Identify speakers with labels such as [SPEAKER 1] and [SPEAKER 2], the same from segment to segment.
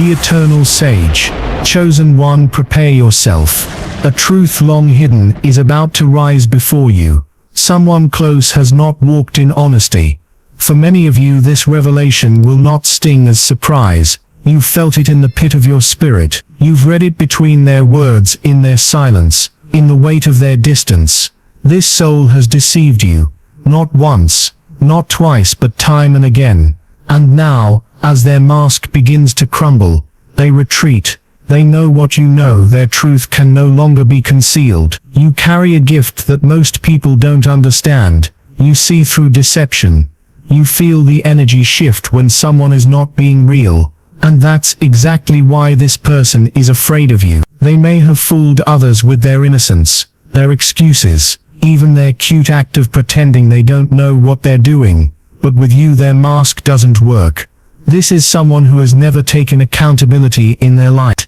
[SPEAKER 1] The eternal sage. Chosen one, prepare yourself. A truth long hidden is about to rise before you. Someone close has not walked in honesty. For many of you, this revelation will not sting as surprise. You've felt it in the pit of your spirit. You've read it between their words, in their silence, in the weight of their distance. This soul has deceived you. Not once, not twice, but time and again. And now, as their mask begins to crumble, they retreat. They know what you know. Their truth can no longer be concealed. You carry a gift that most people don't understand. You see through deception. You feel the energy shift when someone is not being real. And that's exactly why this person is afraid of you. They may have fooled others with their innocence, their excuses, even their cute act of pretending they don't know what they're doing. But with you, their mask doesn't work. This is someone who has never taken accountability in their life.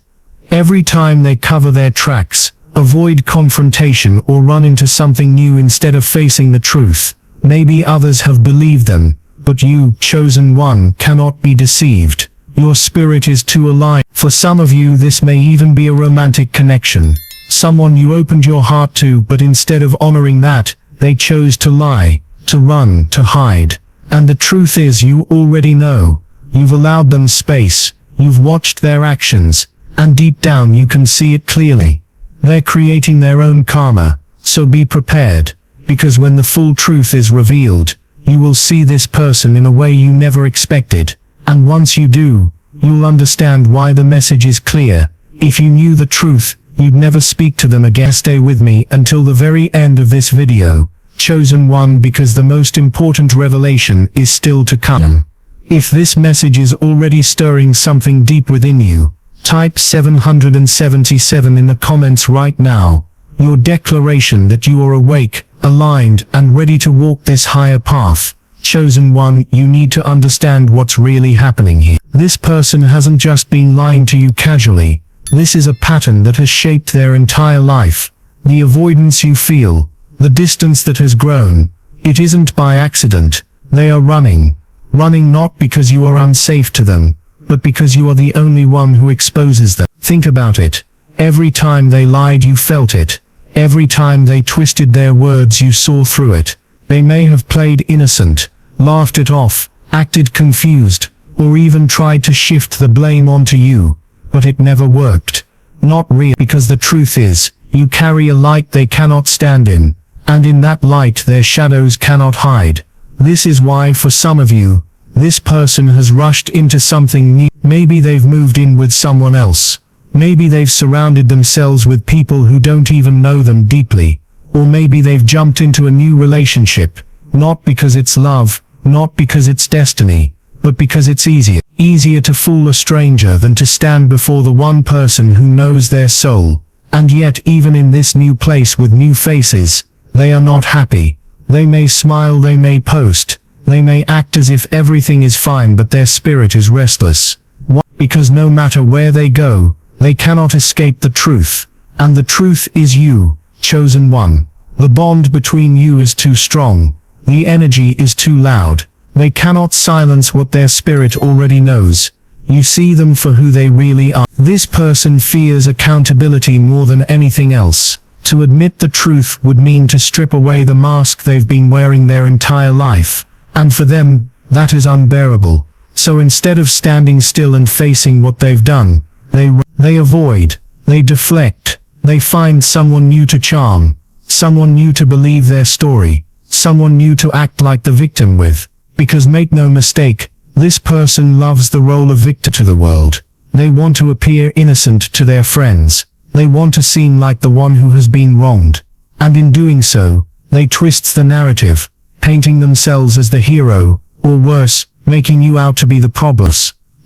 [SPEAKER 1] Every time they cover their tracks, avoid confrontation, or run into something new instead of facing the truth. Maybe others have believed them, but you, chosen one, cannot be deceived. Your spirit is too aligned. For some of you, this may even be a romantic connection. Someone you opened your heart to, but instead of honoring that, they chose to lie, to run, to hide. And the truth is, you already know. You've allowed them space. You've watched their actions. And deep down you can see it clearly. They're creating their own karma. So be prepared. Because when the full truth is revealed, you will see this person in a way you never expected. And once you do, you'll understand why the message is clear. If you knew the truth, you'd never speak to them again. Stay with me until the very end of this video, chosen one, because the most important revelation is still to come. If this message is already stirring something deep within you, type 777 in the comments right now. Your declaration that you are awake, aligned, and ready to walk this higher path. Chosen one, you need to understand what's really happening here. This person hasn't just been lying to you casually. This is a pattern that has shaped their entire life. The avoidance you feel, the distance that has grown, it isn't by accident. They are running. Running not because you are unsafe to them, but because you are the only one who exposes them. Think about it. Every time they lied, you felt it. Every time they twisted their words, you saw through it. They may have played innocent, laughed it off, acted confused, or even tried to shift the blame onto you. But it never worked. Not real, because the truth is, you carry a light they cannot stand in, and in that light their shadows cannot hide. This is why for some of you, this person has rushed into something new. Maybe they've moved in with someone else. Maybe they've surrounded themselves with people who don't even know them deeply. Or maybe they've jumped into a new relationship, not because it's love, not because it's destiny, but because it's easier. Easier to fool a stranger than to stand before the one person who knows their soul. And yet, even in this new place with new faces, they are not happy. They may smile, they may post, they may act as if everything is fine, but their spirit is restless. Why? Because no matter where they go, they cannot escape the truth. And the truth is you, chosen one. The bond between you is too strong. The energy is too loud. They cannot silence what their spirit already knows. You see them for who they really are. This person fears accountability more than anything else. To admit the truth would mean to strip away the mask they've been wearing their entire life. And for them, that is unbearable. So instead of standing still and facing what they've done, they avoid, they deflect, they find someone new to charm, someone new to believe their story, someone new to act like the victim with. Because make no mistake, this person loves the role of victor to the world. They want to appear innocent to their friends. They want to seem like the one who has been wronged. And in doing so, they twist the narrative, painting themselves as the hero, or worse, making you out to be the problem.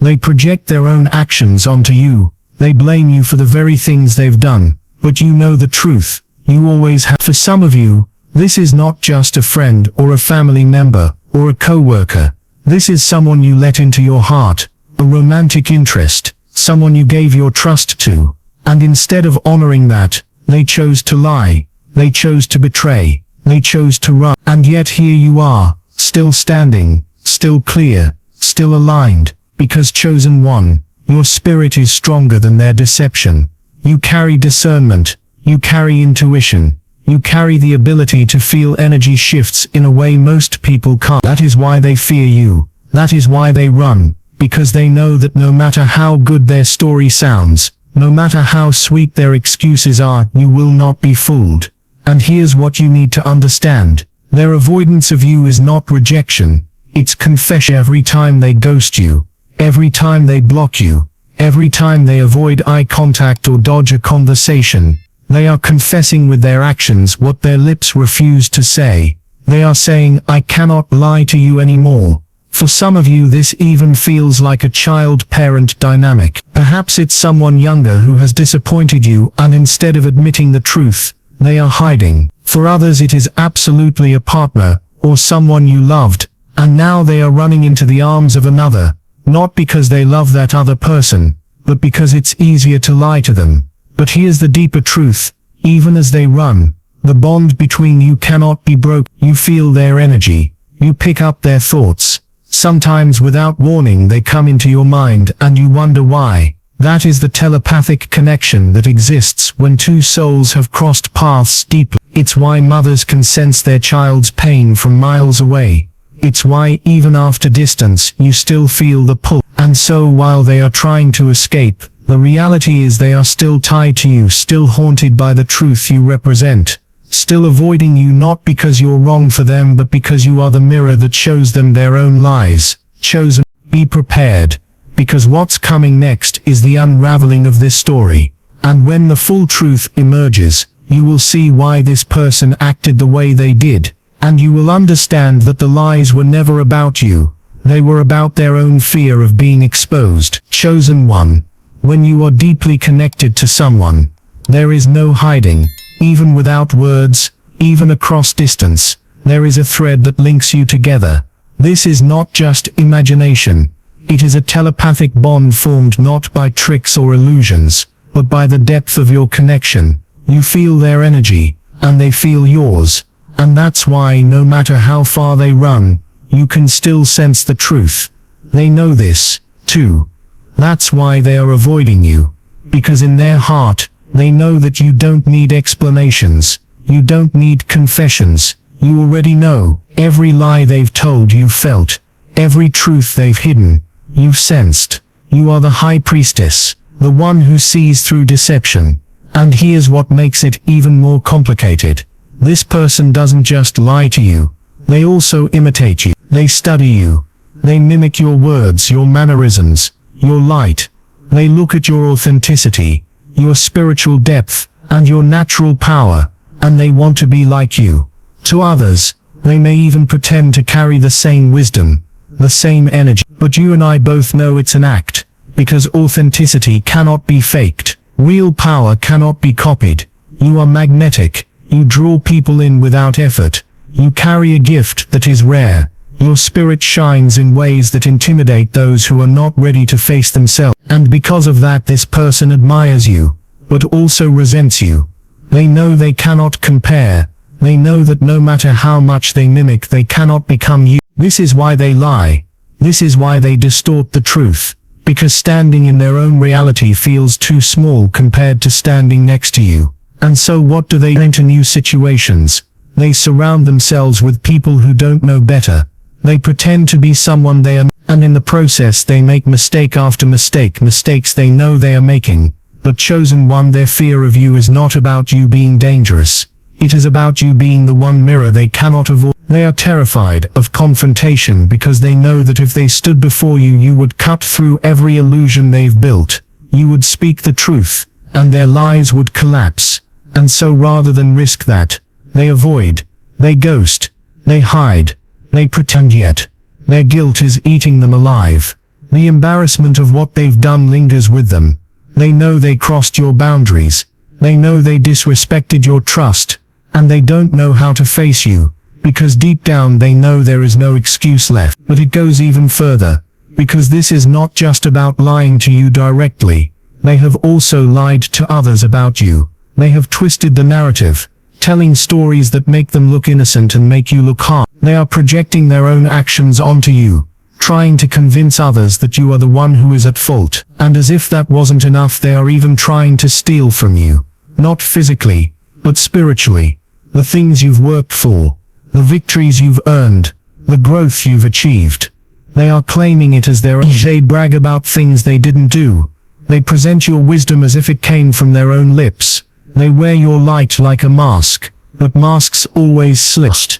[SPEAKER 1] They project their own actions onto you. They blame you for the very things they've done. But you know the truth. You always have. For some of you, this is not just a friend or a family member or a co-worker. This is someone you let into your heart, a romantic interest, someone you gave your trust to. And instead of honoring that, they chose to lie. They chose to betray. They chose to run. And yet here you are, still standing, still clear, still aligned. Because chosen one, Your spirit is stronger than their deception. You carry discernment. You carry intuition. You carry the ability to feel energy shifts in a way most people can't. That is why they fear you. That is why they run, because they know that no matter how good their story sounds, no matter how sweet their excuses are, you will not be fooled. And here's what you need to understand. Their avoidance of you is not rejection. It's confession. Every time they ghost you, every time they block you, every time they avoid eye contact or dodge a conversation, they are confessing with their actions what their lips refuse to say. They are saying, I cannot lie to you anymore. For some of you this even feels like a child-parent dynamic. Perhaps it's someone younger who has disappointed you, and instead of admitting the truth, they are hiding. For others it is absolutely a partner, or someone you loved, and now they are running into the arms of another, not because they love that other person, but because it's easier to lie to them. But here's the deeper truth. Even as they run, the bond between you cannot be broken. You feel their energy. You pick up their thoughts. Sometimes without warning they come into your mind and you wonder why. That is the telepathic connection that exists when two souls have crossed paths deeply. It's why mothers can sense their child's pain from miles away. It's why even after distance you still feel the pull. And so while they are trying to escape, the reality is they are still tied to you, still haunted by the truth you represent, still avoiding you not because you're wrong for them but because you are the mirror that shows them their own lies. Chosen. Be prepared, because what's coming next is the unraveling of this story. And when the full truth emerges, you will see why this person acted the way they did, and you will understand that the lies were never about you. They were about their own fear of being exposed. Chosen one. When you are deeply connected to someone, there is no hiding. Even without words, even across distance, there is a thread that links you together. This is not just imagination. It is a telepathic bond formed not by tricks or illusions, but by the depth of your connection. You feel their energy, and they feel yours. And that's why no matter how far they run, you can still sense the truth. They know this, too. That's why they are avoiding you. Because in their heart, they know that you don't need explanations. You don't need confessions. You already know. Every lie they've told you felt. Every truth they've hidden, you've sensed. You are the high priestess, the one who sees through deception. And here's what makes it even more complicated. This person doesn't just lie to you. They also imitate you. They study you. They mimic your words, your mannerisms, your light. They look at your authenticity, your spiritual depth, and your natural power, and they want to be like you. To others, they may even pretend to carry the same wisdom, the same energy. But you and I both know it's an act, because authenticity cannot be faked. Real power cannot be copied. You are magnetic. You draw people in without effort. You carry a gift that is rare. Your spirit shines in ways that intimidate those who are not ready to face themselves. And because of that, this person admires you, but also resents you. They know they cannot compare. They know that no matter how much they mimic, they cannot become you. This is why they lie. This is why they distort the truth. Because standing in their own reality feels too small compared to standing next to you. And so what do they do? Into new situations? They surround themselves with people who don't know better. They pretend to be someone they are, and in the process they make mistake after mistake, mistakes they know they are making. But chosen one, their fear of you is not about you being dangerous. It is about you being the one mirror they cannot avoid. They are terrified of confrontation because they know that if they stood before you, you would cut through every illusion they've built. You would speak the truth, and their lies would collapse. And so rather than risk that, they avoid, they ghost, they hide, they pretend, yet their guilt is eating them alive. The embarrassment of what they've done lingers with them. They know they crossed your boundaries. They know they disrespected your trust, and they don't know how to face you, because deep down they know there is no excuse left. But it goes even further, because this is not just about lying to you directly. They have also lied to others about you. They have twisted the narrative, telling stories that make them look innocent and make you look harm. They are projecting their own actions onto you, trying to convince others that you are the one who is at fault. And as if that wasn't enough, they are even trying to steal from you. Not physically, but spiritually. The things you've worked for, the victories you've earned, the growth you've achieved. They are claiming it as their own. They brag about things they didn't do. They present your wisdom as if it came from their own lips. They wear your light like a mask, but masks always slip.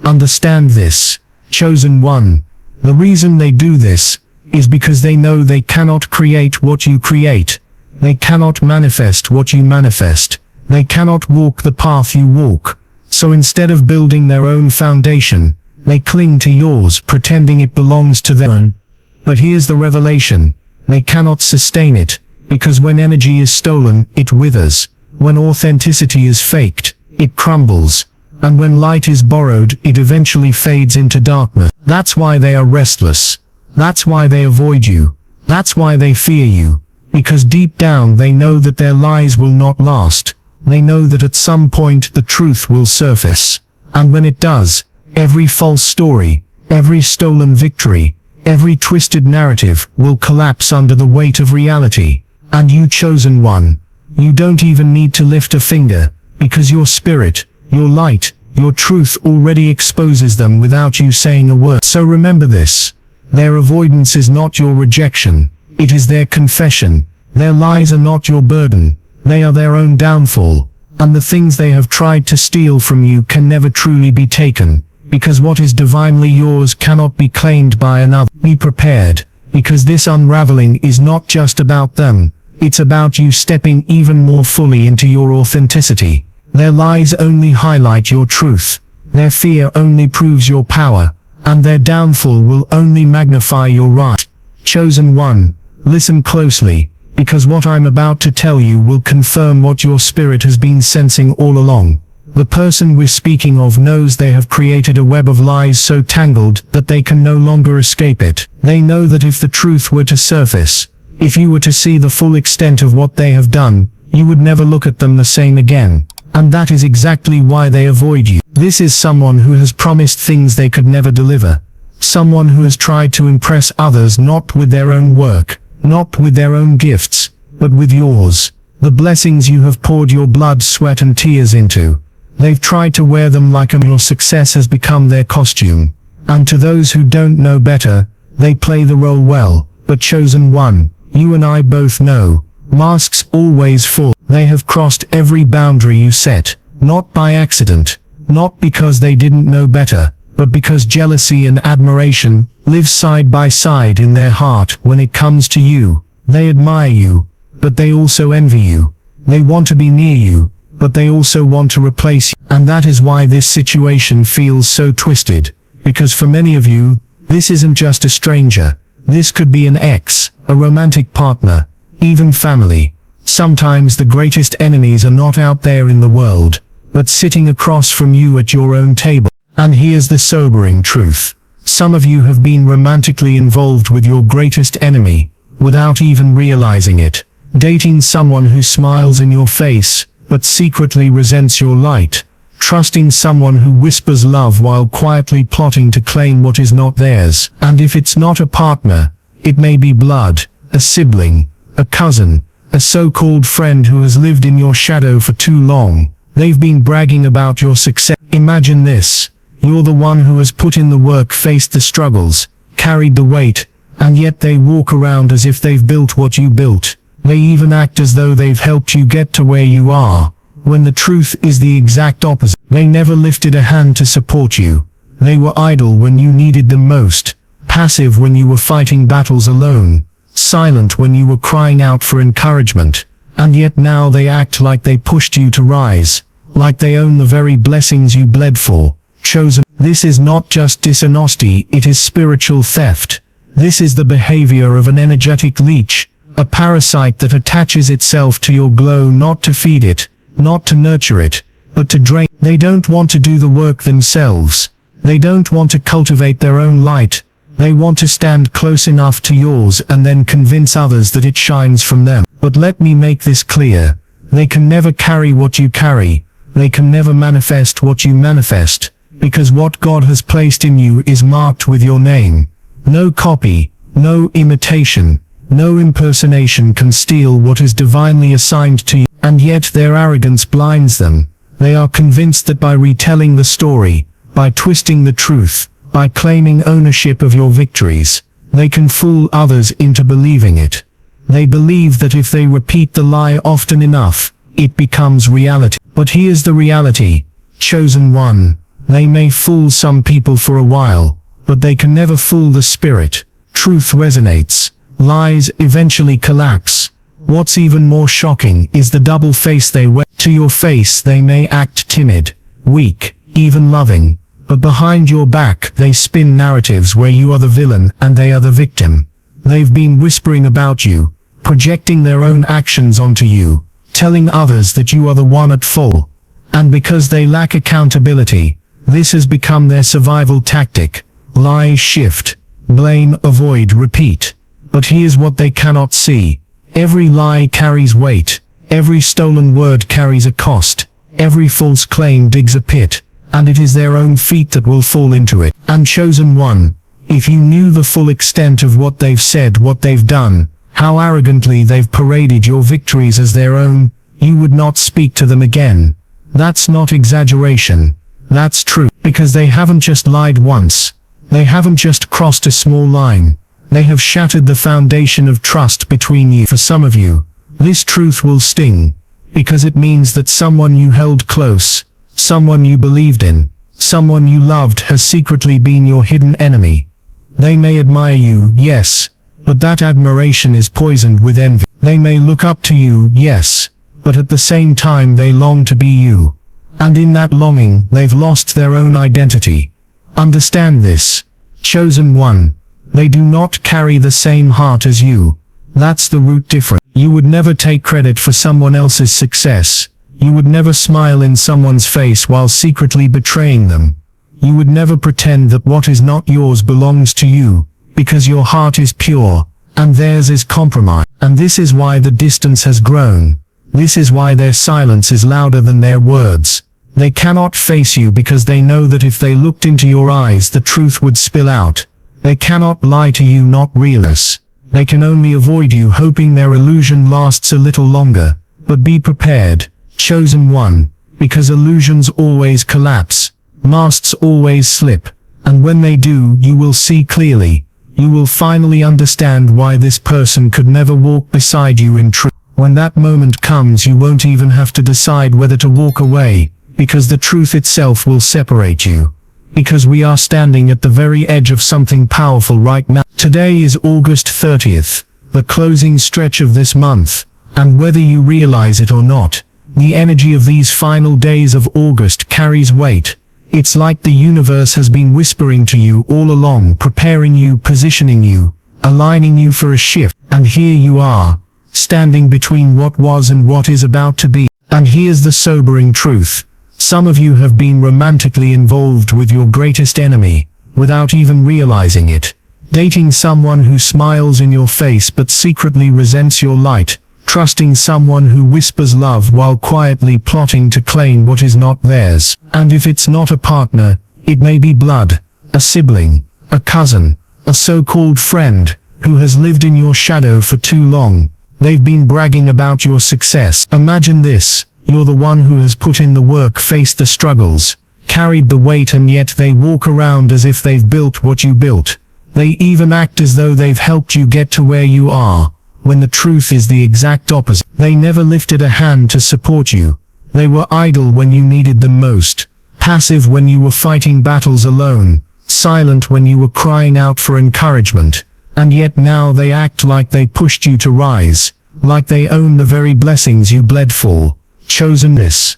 [SPEAKER 1] Understand this, chosen one. The reason they do this is because they know they cannot create what you create. They cannot manifest what you manifest. They cannot walk the path you walk. So instead of building their own foundation, they cling to yours, pretending it belongs to them. But here's the revelation. They cannot sustain it, because when energy is stolen, it withers. When authenticity is faked, it crumbles. And when light is borrowed, it eventually fades into darkness. That's why they are restless. That's why they avoid you. That's why they fear you. Because deep down they know that their lies will not last. They know that at some point the truth will surface. And when it does, every false story, every stolen victory, every twisted narrative will collapse under the weight of reality. And you, chosen one, you don't even need to lift a finger, because your spirit, your light, your truth already exposes them without you saying a word. So remember this. Their avoidance is not your rejection. It is their confession. Their lies are not your burden. They are their own downfall. And the things they have tried to steal from you can never truly be taken, because what is divinely yours cannot be claimed by another. Be prepared, because this unraveling is not just about them. It's about you stepping even more fully into your authenticity. Their lies only highlight your truth. Their fear only proves your power. And their downfall will only magnify your right. Chosen one, listen closely, because what I'm about to tell you will confirm what your spirit has been sensing all along. The person we're speaking of knows they have created a web of lies so tangled that they can no longer escape it. They know that if the truth were to surface, if you were to see the full extent of what they have done, you would never look at them the same again. And that is exactly why they avoid you. This is someone who has promised things they could never deliver. Someone who has tried to impress others not with their own work, not with their own gifts, but with yours. The blessings you have poured your blood, sweat and tears into. They've tried to wear them like your success has become their costume. And to those who don't know better, they play the role well. But chosen one, you and I both know, masks always fall. They have crossed every boundary you set, not by accident, not because they didn't know better, but because jealousy and admiration live side by side in their heart. When it comes to you, they admire you, but they also envy you. They want to be near you, but they also want to replace you. And that is why this situation feels so twisted, because for many of you, this isn't just a stranger. This could be an ex, a romantic partner, even family. Sometimes the greatest enemies are not out there in the world, but sitting across from you at your own table. And here's the sobering truth. Some of you have been romantically involved with your greatest enemy, without even realizing it. Dating someone who smiles in your face, but secretly resents your light. Trusting someone who whispers love while quietly plotting to claim what is not theirs. And if it's not a partner, it may be blood, a sibling, a cousin, a so-called friend who has lived in your shadow for too long. They've been bragging about your success. Imagine this. You're the one who has put in the work, faced the struggles, carried the weight, and yet they walk around as if they've built what you built. They even act as though they've helped you get to where you are, when the truth is the exact opposite. They never lifted a hand to support you. They were idle when you needed them most, passive when you were fighting battles alone, silent when you were crying out for encouragement, and yet now they act like they pushed you to rise, like they own the very blessings you bled for. Chosen. This is not just dishonesty, it is spiritual theft. This is the behavior of an energetic leech, a parasite that attaches itself to your glow not to feed it, not to nurture it, but to drain. They don't want to do the work themselves. They don't want to cultivate their own light. They want to stand close enough to yours and then convince others that it shines from them. But let me make this clear. They can never carry what you carry. They can never manifest what you manifest, because what God has placed in you is marked with your name. No copy, no imitation, no impersonation can steal what is divinely assigned to you, and yet their arrogance blinds them. They are convinced that by retelling the story, by twisting the truth, by claiming ownership of your victories, they can fool others into believing it. They believe that if they repeat the lie often enough, it becomes reality. But here's the reality, chosen one. They may fool some people for a while, but they can never fool the spirit. Truth resonates. Lies eventually collapse. What's even more shocking is the double face they wear. To your face they may act timid, weak, even loving, but behind your back they spin narratives where you are the villain and they are the victim. They've been whispering about you, projecting their own actions onto you, telling others that you are the one at fault. And because they lack accountability, this has become their survival tactic. Lie, shift, blame, avoid, repeat. But here's what they cannot see. Every lie carries weight. Every stolen word carries a cost. Every false claim digs a pit, and it is their own feet that will fall into it. And chosen one, if you knew the full extent of what they've said, what they've done, how arrogantly they've paraded your victories as their own, you would not speak to them again. That's not exaggeration. That's true. Because they haven't just lied once. They haven't just crossed a small line. They have shattered the foundation of trust between you. For some of you, this truth will sting, because it means that someone you held close, someone you believed in, someone you loved has secretly been your hidden enemy. They may admire you, yes, but that admiration is poisoned with envy. They may look up to you, yes, but at the same time they long to be you. And in that longing, they've lost their own identity. Understand this, chosen one. They do not carry the same heart as you. That's the root difference. You would never take credit for someone else's success. You would never smile in someone's face while secretly betraying them. You would never pretend that what is not yours belongs to you, because your heart is pure, and theirs is compromised. And this is why the distance has grown. This is why their silence is louder than their words. They cannot face you because they know that if they looked into your eyes the truth would spill out. They cannot lie to you, not realize. They can only avoid you, hoping their illusion lasts a little longer. But be prepared, chosen one, because illusions always collapse, masks always slip, and when they do, you will see clearly. You will finally understand why this person could never walk beside you in truth. When that moment comes, you won't even have to decide whether to walk away, because the truth itself will separate you. Because we are standing at the very edge of something powerful right now. Today is August 30th, the closing stretch of this month, and whether you realize it or not, the energy of these final days of August carries weight. It's like the universe has been whispering to you all along, preparing you, positioning you, aligning you for a shift. And here you are, standing between what was and what is about to be. And here's the sobering truth. Some of you have been romantically involved with your greatest enemy, without even realizing it. Dating someone who smiles in your face but secretly resents your light. Trusting someone who whispers love while quietly plotting to claim what is not theirs. And if it's not a partner, it may be blood, a sibling, a cousin, a so-called friend, who has lived in your shadow for too long. They've been bragging about your success. Imagine this. You're the one who has put in the work, faced the struggles, carried the weight, and yet they walk around as if they've built what you built. They even act as though they've helped you get to where you are, when the truth is the exact opposite. They never lifted a hand to support you. They were idle when you needed them most, passive when you were fighting battles alone, silent when you were crying out for encouragement. And yet now they act like they pushed you to rise, like they own the very blessings you bled for. Chosenness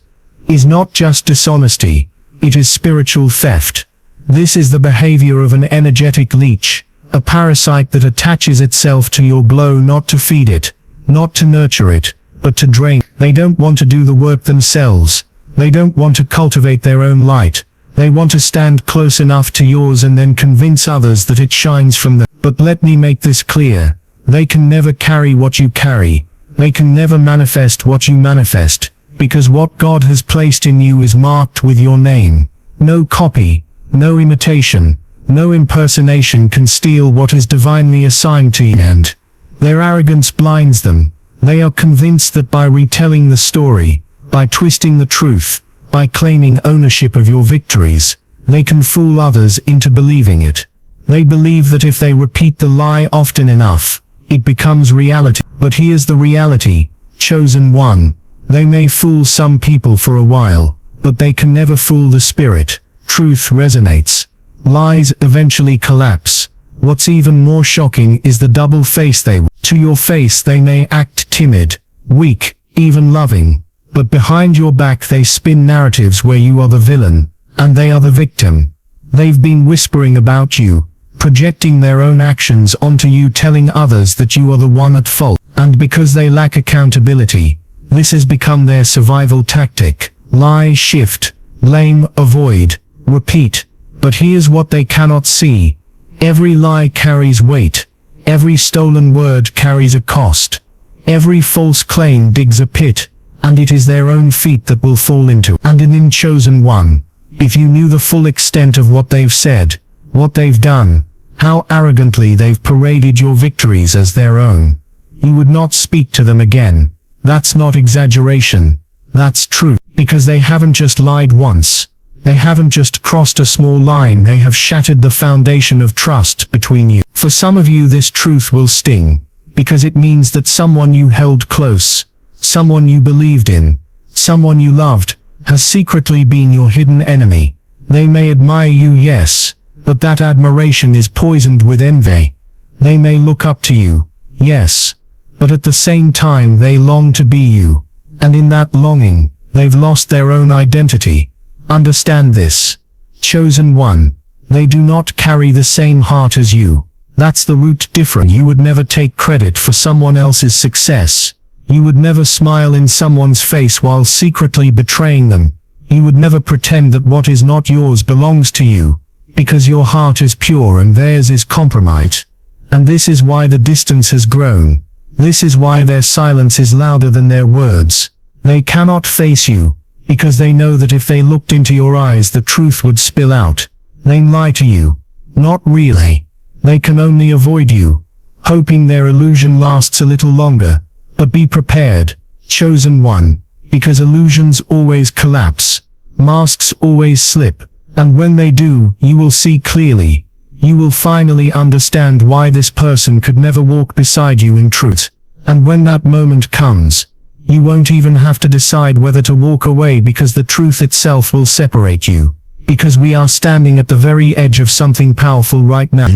[SPEAKER 1] is not just dishonesty, it is spiritual theft. This is the behavior of an energetic leech, a parasite that attaches itself to your glow not to feed it, not to nurture it, but to drain. They don't want to do the work themselves. They don't want to cultivate their own light. They want to stand close enough to yours and then convince others that it shines from them. But let me make this clear. They can never carry what you carry. They can never manifest what you manifest. Because what God has placed in you is marked with your name. No copy, no imitation, No impersonation can steal what is divinely assigned to you, and their arrogance blinds them. They are convinced that by retelling the story, by twisting the truth, by claiming ownership of your victories, they can fool others into believing it. They believe that if they repeat the lie often enough, it becomes reality. But here's the reality, chosen one. They may fool some people for a while, but they can never fool the spirit. Truth resonates. Lies eventually collapse. What's even more shocking is the double face they wear. To your face they may act timid, weak, even loving, but behind your back they spin narratives where you are the villain, and they are the victim. They've been whispering about you, projecting their own actions onto you, telling others that you are the one at fault. And because they lack accountability, this has become their survival tactic. Lie, shift, blame, avoid, repeat. But here's what they cannot see. Every lie carries weight. Every stolen word carries a cost. Every false claim digs a pit, and it is their own feet that will fall into. And in chosen one, if you knew the full extent of what they've said, what they've done, how arrogantly they've paraded your victories as their own, you would not speak to them again. That's not exaggeration. That's true. Because they haven't just lied once. They haven't just crossed a small line, they have shattered the foundation of trust between you. For some of you this truth will sting, because it means that someone you held close, someone you believed in, someone you loved, has secretly been your hidden enemy. They may admire you, yes, but that admiration is poisoned with envy. They may look up to you, yes, but at the same time they long to be you, and in that longing, they've lost their own identity. Understand this. Chosen one. They do not carry the same heart as you. That's the root difference. You would never take credit for someone else's success. You would never smile in someone's face while secretly betraying them. You would never pretend that what is not yours belongs to you, because your heart is pure and theirs is compromised. And this is why the distance has grown. This is why their silence is louder than their words. They cannot face you, because they know that if they looked into your eyes the truth would spill out. They lie to you. Not really. They can only avoid you, hoping their illusion lasts a little longer. But be prepared, chosen one, because illusions always collapse. Masks always slip, and when they do, you will see clearly. You will finally understand why this person could never walk beside you in truth. And when that moment comes, you won't even have to decide whether to walk away, because the truth itself will separate you. Because we are standing at the very edge of something powerful right now.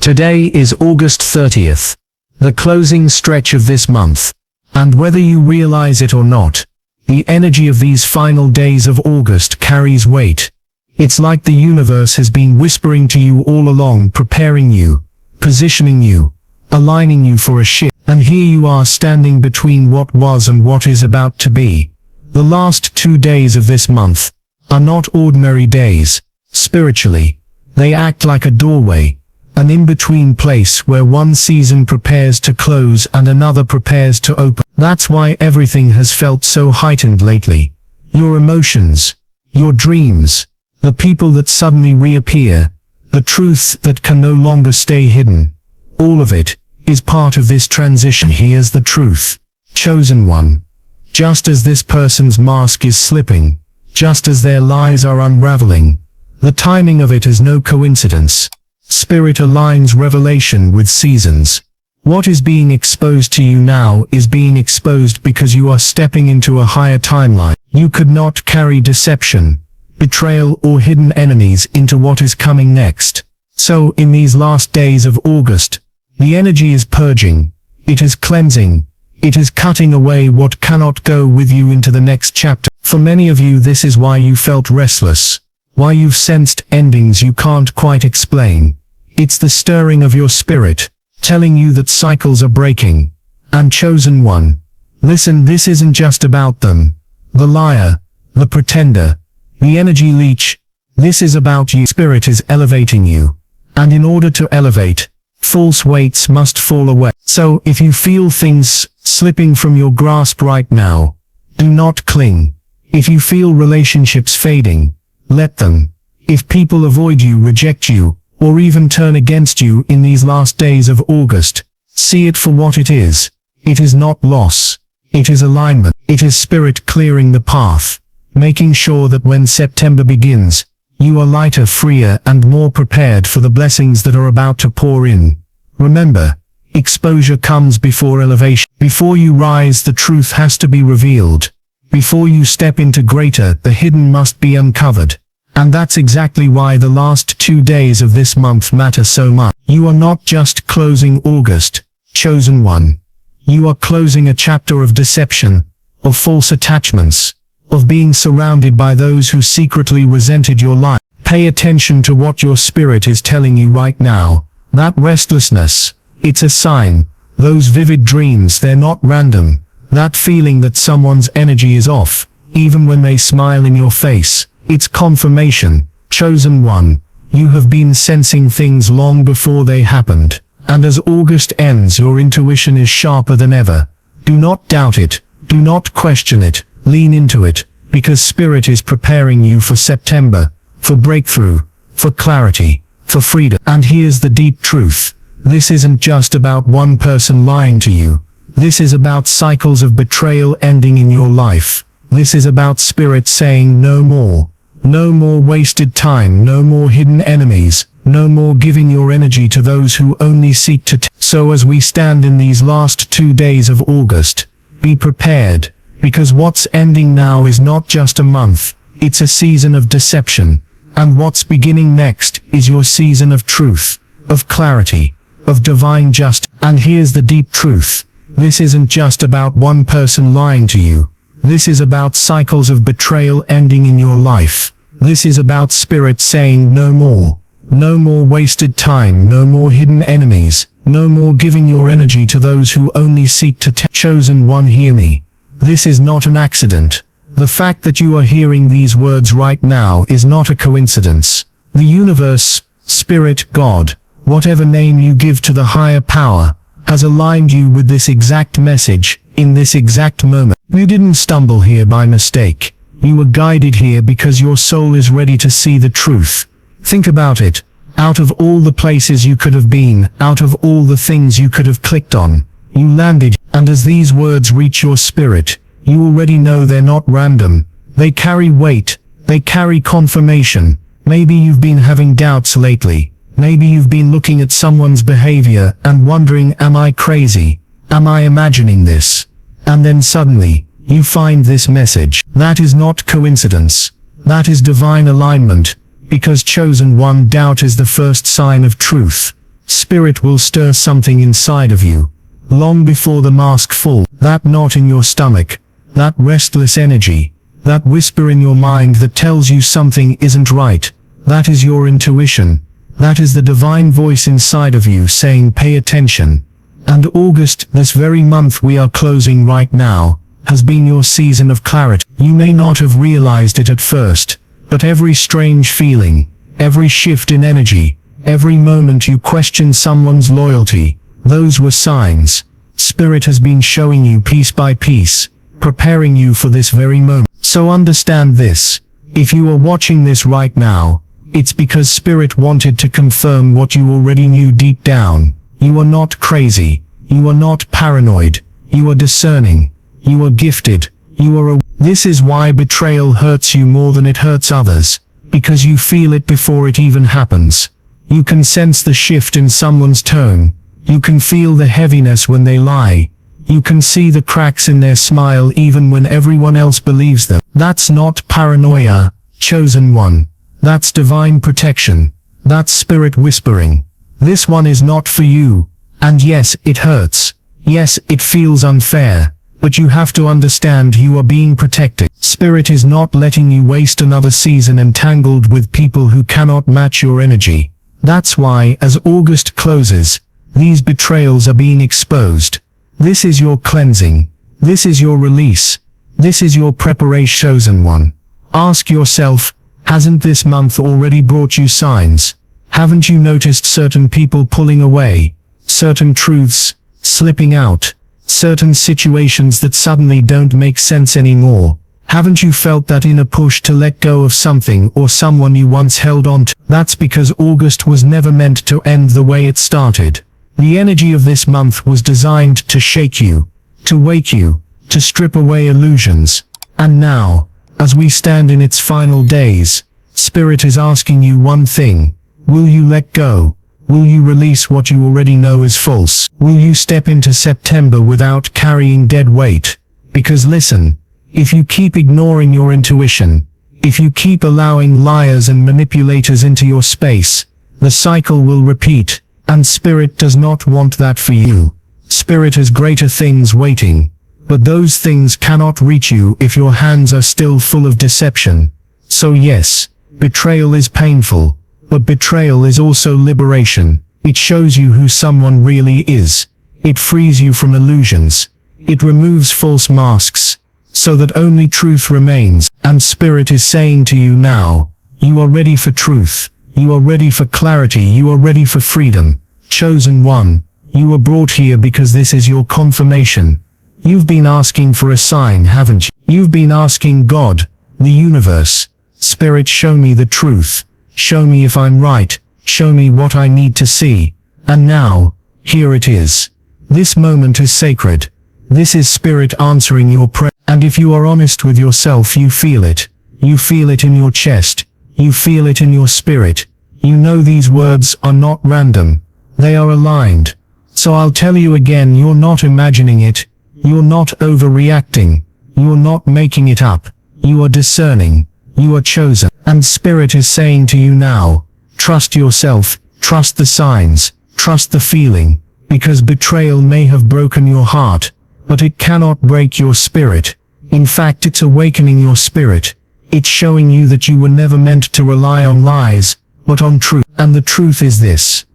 [SPEAKER 1] Today is August 30th, the closing stretch of this month. And whether you realize it or not, the energy of these final days of August carries weight. It's like the universe has been whispering to you all along, preparing you, positioning you, aligning you for a shift. And here you are standing between what was and what is about to be. The last 2 days of this month are not ordinary days. Spiritually, they act like a doorway, an in-between place where one season prepares to close and another prepares to open. That's why everything has felt so heightened lately. Your emotions, your dreams, the people that suddenly reappear, the truths that can no longer stay hidden. All of it is part of this transition. Here's the truth. Chosen one. Just as this person's mask is slipping, just as their lies are unraveling, the timing of it is no coincidence. Spirit aligns revelation with seasons. What is being exposed to you now is being exposed because you are stepping into a higher timeline. You could not carry deception, betrayal, or hidden enemies into what is coming next. So in these last days of August, the energy is purging, it is cleansing, it is cutting away what cannot go with you into the next chapter. For many of you, this is why you felt restless, why you've sensed endings you can't quite explain. It's the stirring of your spirit, telling you that cycles are breaking. And chosen one, listen, this isn't just about them, the liar, the pretender, the energy leech. This is about you. Spirit is elevating you. And in order to elevate, false weights must fall away. So if you feel things slipping from your grasp right now, do not cling. If you feel relationships fading, let them. If people avoid you, reject you, or even turn against you in these last days of August, see it for what it is. It is not loss. It is alignment. It is spirit clearing the path, making sure that when September begins, you are lighter, freer, and more prepared for the blessings that are about to pour in. Remember, exposure comes before elevation. Before you rise, the truth has to be revealed. Before you step into greater, the hidden must be uncovered. And that's exactly why the last 2 days of this month matter so much. You are not just closing August, chosen one. You are closing a chapter of deception, of false attachments, of being surrounded by those who secretly resented your life. Pay attention to what your spirit is telling you right now. That restlessness, it's a sign. Those vivid dreams, they're not random. That feeling that someone's energy is off, even when they smile in your face, it's confirmation. Chosen one, you have been sensing things long before they happened. And as August ends, your intuition is sharper than ever. Do not doubt it. Do not question it. Lean into it, because Spirit is preparing you for September, for breakthrough, for clarity, for freedom. And here's the deep truth. This isn't just about one person lying to you. This is about cycles of betrayal ending in your life. This is about Spirit saying no more. No more wasted time, no more hidden enemies, no more giving your energy to those who only seek to So as we stand in these last 2 days of August, be prepared, because what's ending now is not just a month, it's a season of deception. And what's beginning next is your season of truth, of clarity, of divine justice. And here's the deep truth. This isn't just about one person lying to you. This is about cycles of betrayal ending in your life. This is about Spirit saying no more. No more wasted time, no more hidden enemies, no more giving your energy to those who only seek to Chosen one, hear me. This is not an accident. The fact that you are hearing these words right now is not a coincidence. The universe, Spirit, God, whatever name you give to the higher power, has aligned you with this exact message, in this exact moment. You didn't stumble here by mistake. You were guided here because your soul is ready to see the truth. Think about it. Out of all the places you could have been, out of all the things you could have clicked on, you landed. And as these words reach your spirit, you already know they're not random. They carry weight. They carry confirmation. Maybe you've been having doubts lately. Maybe you've been looking at someone's behavior and wondering, am I crazy? Am I imagining this? And then suddenly, you find this message. That is not coincidence. That is divine alignment. Because chosen one, doubt is the first sign of truth. Spirit will stir something inside of you. Long before the mask falls. That knot in your stomach. That restless energy. That whisper in your mind that tells you something isn't right. That is your intuition. That is the divine voice inside of you saying pay attention. And August, this very month we are closing right now, has been your season of clarity. You may not have realized it at first, but every strange feeling, every shift in energy, every moment you question someone's loyalty, those were signs. Spirit has been showing you piece by piece, preparing you for this very moment. So understand this. If you are watching this right now, it's because Spirit wanted to confirm what you already knew deep down. You are not crazy. You are not paranoid. You are discerning. You are gifted. You are This is why betrayal hurts you more than it hurts others. Because you feel it before it even happens. You can sense the shift in someone's tone. You can feel the heaviness when they lie. You can see the cracks in their smile even when everyone else believes them. That's not paranoia, chosen one. That's divine protection. That's Spirit whispering. This one is not for you. And yes, it hurts. Yes, it feels unfair. But you have to understand you are being protected. Spirit is not letting you waste another season entangled with people who cannot match your energy. That's why, as August closes, these betrayals are being exposed. This is your cleansing. This is your release. This is your preparation, chosen one. Ask yourself, hasn't this month already brought you signs? Haven't you noticed certain people pulling away? Certain truths slipping out? Certain situations that suddenly don't make sense anymore? Haven't you felt that inner push to let go of something or someone you once held on to? That's because August was never meant to end the way it started. The energy of this month was designed to shake you, to wake you, to strip away illusions. And now, as we stand in its final days, Spirit is asking you one thing. Will you let go? Will you release what you already know is false? Will you step into September without carrying dead weight? Because listen, if you keep ignoring your intuition, if you keep allowing liars and manipulators into your space, the cycle will repeat, and Spirit does not want that for you. Spirit has greater things waiting, but those things cannot reach you if your hands are still full of deception. So yes, betrayal is painful, but betrayal is also liberation. It shows you who someone really is. It frees you from illusions. It removes false masks, so that only truth remains. And Spirit is saying to you now, you are ready for truth. You are ready for clarity. You are ready for freedom. Chosen one, you were brought here because this is your confirmation. You've been asking for a sign, haven't you? You've been asking God, the universe, Spirit, show me the truth. Show me if I'm right. Show me what I need to see. And now, here it is. This moment is sacred. This is Spirit answering your prayer. And if you are honest with yourself, you feel it. You feel it in your chest. You feel it in your spirit. You know these words are not random. They are aligned. So I'll tell you again, you're not imagining it. You're not overreacting. You're not making it up. You are discerning. You are chosen. And Spirit is saying to you now, trust yourself, trust the signs, trust the feeling, because betrayal may have broken your heart, but it cannot break your spirit. In fact, it's awakening your spirit. It's showing you that you were never meant to rely on lies, but on truth. And the truth is this.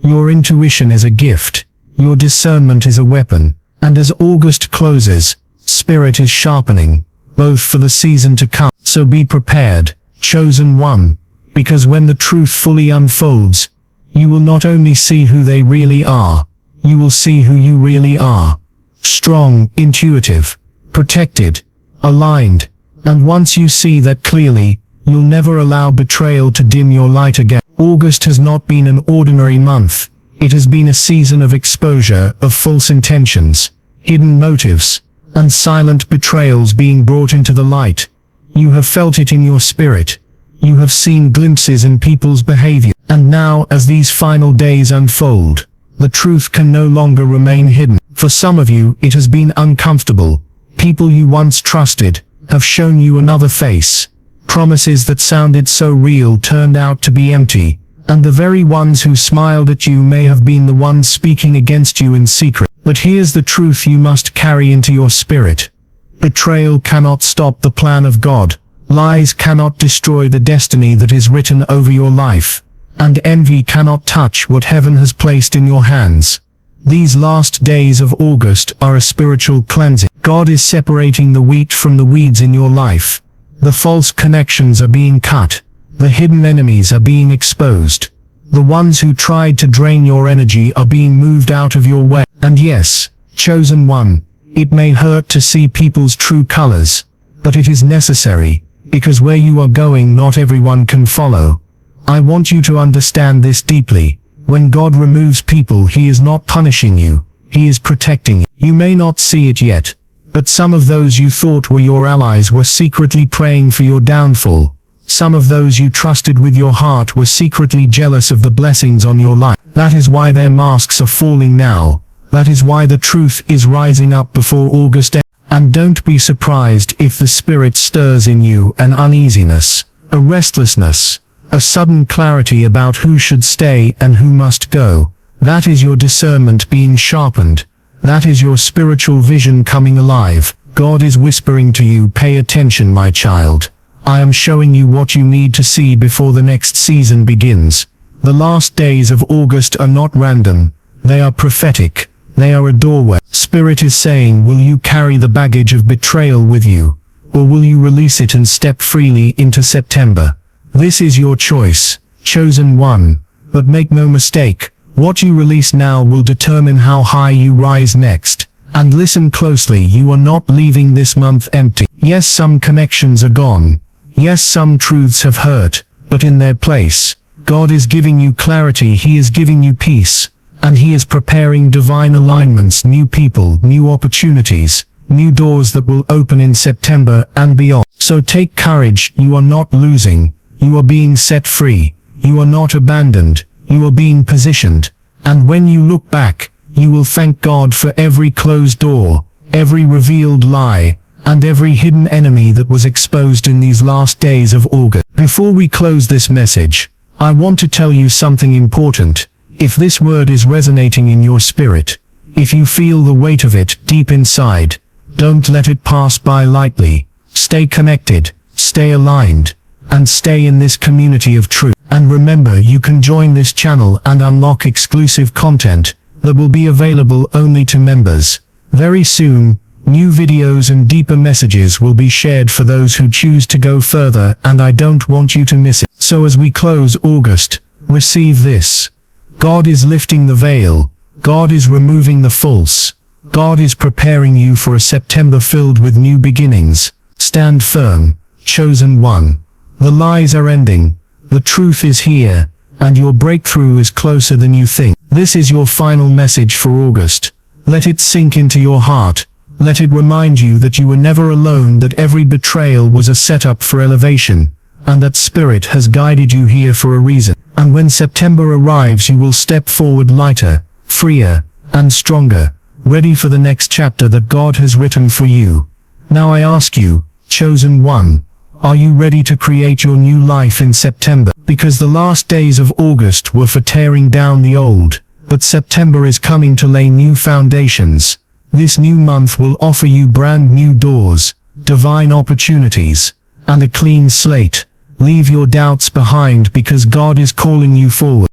[SPEAKER 1] Your intuition is a gift. Your discernment is a weapon. And as August closes, Spirit is sharpening, both for the season to come. So be prepared, chosen one, because when the truth fully unfolds, you will not only see who they really are, you will see who you really are. Strong, intuitive, protected, aligned, and once you see that clearly, you'll never allow betrayal to dim your light again. August has not been an ordinary month. It has been a season of exposure, of false intentions, hidden motives, and silent betrayals being brought into the light. You have felt it in your spirit. You have seen glimpses in people's behavior. And now, as these final days unfold, the truth can no longer remain hidden. For some of you, it has been uncomfortable. People you once trusted have shown you another face. Promises that sounded so real turned out to be empty. And the very ones who smiled at you may have been the ones speaking against you in secret. But here's the truth you must carry into your spirit. Betrayal cannot stop the plan of God. Lies cannot destroy the destiny that is written over your life. And envy cannot touch what heaven has placed in your hands. These last days of August are a spiritual cleansing. God is separating the wheat from the weeds in your life. The false connections are being cut. The hidden enemies are being exposed. The ones who tried to drain your energy are being moved out of your way. And yes, chosen one, it may hurt to see people's true colors, but it is necessary, because where you are going not everyone can follow. I want you to understand this deeply. When God removes people, He is not punishing you. He is protecting you. You may not see it yet, but some of those you thought were your allies were secretly praying for your downfall. Some of those you trusted with your heart were secretly jealous of the blessings on your life. That is why their masks are falling now. That is why the truth is rising up before August ends. And don't be surprised if the Spirit stirs in you an uneasiness, a restlessness, a sudden clarity about who should stay and who must go. That is your discernment being sharpened. That is your spiritual vision coming alive. God is whispering to you, pay attention, my child. I am showing you what you need to see before the next season begins. The last days of August are not random. They are prophetic. They are a doorway. Spirit is saying, will you carry the baggage of betrayal with you? Or will you release it and step freely into September? This is your choice, chosen one. But make no mistake, what you release now will determine how high you rise next. And listen closely, you are not leaving this month empty. Yes, some connections are gone. Yes, some truths have hurt, but in their place, God is giving you clarity, He is giving you peace, and He is preparing divine alignments, new people, new opportunities, new doors that will open in September and beyond. So take courage, you are not losing, you are being set free, you are not abandoned, you are being positioned, and when you look back, you will thank God for every closed door, every revealed lie, and every hidden enemy that was exposed in these last days of August. Before we close this message, I want to tell you something important. If this word is resonating in your spirit, if you feel the weight of it deep inside, don't let it pass by lightly. Stay connected, stay aligned, and stay in this community of truth. And remember, you can join this channel and unlock exclusive content that will be available only to members. Very soon, new videos and deeper messages will be shared for those who choose to go further, and I don't want you to miss it. So as we close August, receive this. God is lifting the veil. God is removing the false. God is preparing you for a September filled with new beginnings. Stand firm, chosen one. The lies are ending. The truth is here, and your breakthrough is closer than you think. This is your final message for August. Let it sink into your heart. Let it remind you that you were never alone, that every betrayal was a setup for elevation, and that Spirit has guided you here for a reason. And when September arrives, you will step forward lighter, freer, and stronger, ready for the next chapter that God has written for you. Now I ask you, chosen one, are you ready to create your new life in September? Because the last days of August were for tearing down the old, but September is coming to lay new foundations. This new month will offer you brand new doors, divine opportunities, and a clean slate. Leave your doubts behind because God is calling you forward.